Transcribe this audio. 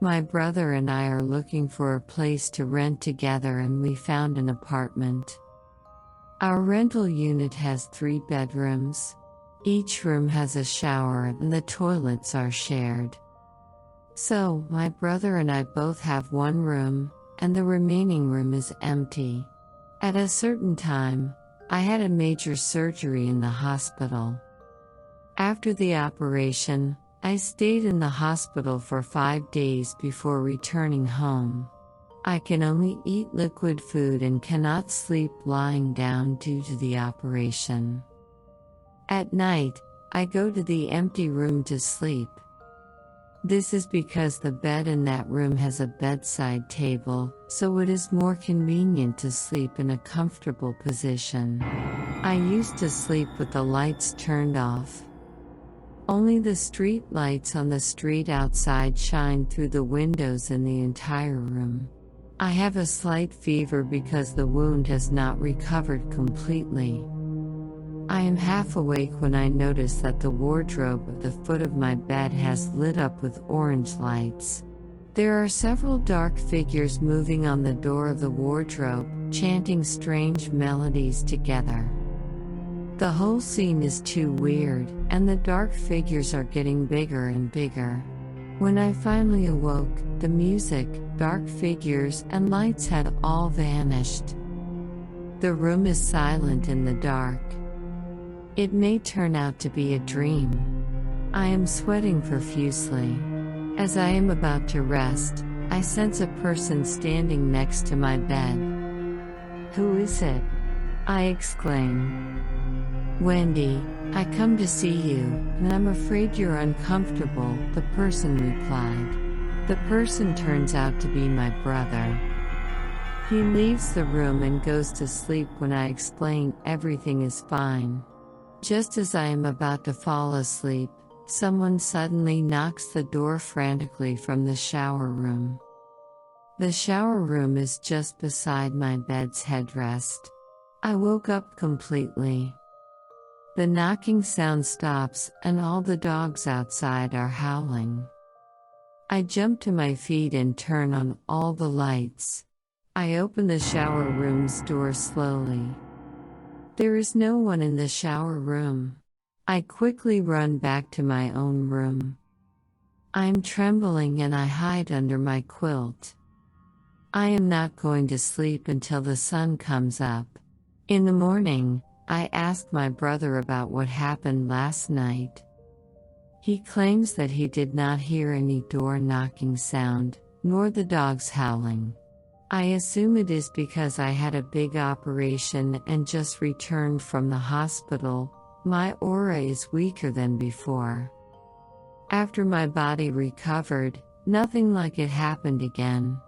My brother and I are looking for a place to rent together and we found an apartment. Our rental unit has 3 bedrooms. Each room has a shower and the toilets are shared. So, my brother and I both have one room, and the remaining room is empty. At a certain time, I had a major surgery in the hospital. After the operation, I stayed in the hospital for 5 days before returning home. I can only eat liquid food and cannot sleep lying down due to the operation. At night, I go to the empty room to sleep. This is because the bed in that room has a bedside table, so it is more convenient to sleep in a comfortable position. I used to sleep with the lights turned off. Only the street lights on the street outside shine through the windows in the entire room. I have a slight fever because the wound has not recovered completely. I am half awake when I notice that the wardrobe at the foot of my bed has lit up with orange lights. There are several dark figures moving on the door of the wardrobe, chanting strange melodies together. The whole scene is too weird, and the dark figures are getting bigger and bigger. When I finally awoke, the music, dark figures, and lights had all vanished. The room is silent in the dark. It may turn out to be a dream. I am sweating profusely. As I am about to rest, I sense a person standing next to my bed. "Who is it?" I exclaim. "Wendy, I come to see you, and I'm afraid you're uncomfortable," the person replied. The person turns out to be my brother. He leaves the room and goes to sleep when I explain everything is fine. Just as I am about to fall asleep, someone suddenly knocks the door frantically from the shower room. The shower room is just beside my bed's headrest. I woke up completely. The knocking sound stops and all the dogs outside are howling. I jump to my feet and turn on all the lights. I open the shower room's door slowly. There is no one in the shower room. I quickly run back to my own room. I am trembling and I hide under my quilt. I am not going to sleep until the sun comes up. In the morning, I ask my brother about what happened last night. He claims that he did not hear any door knocking sound, nor the dogs howling. I assume it is because I had a big operation and just returned from the hospital. My aura is weaker than before. After my body recovered, nothing like it happened again.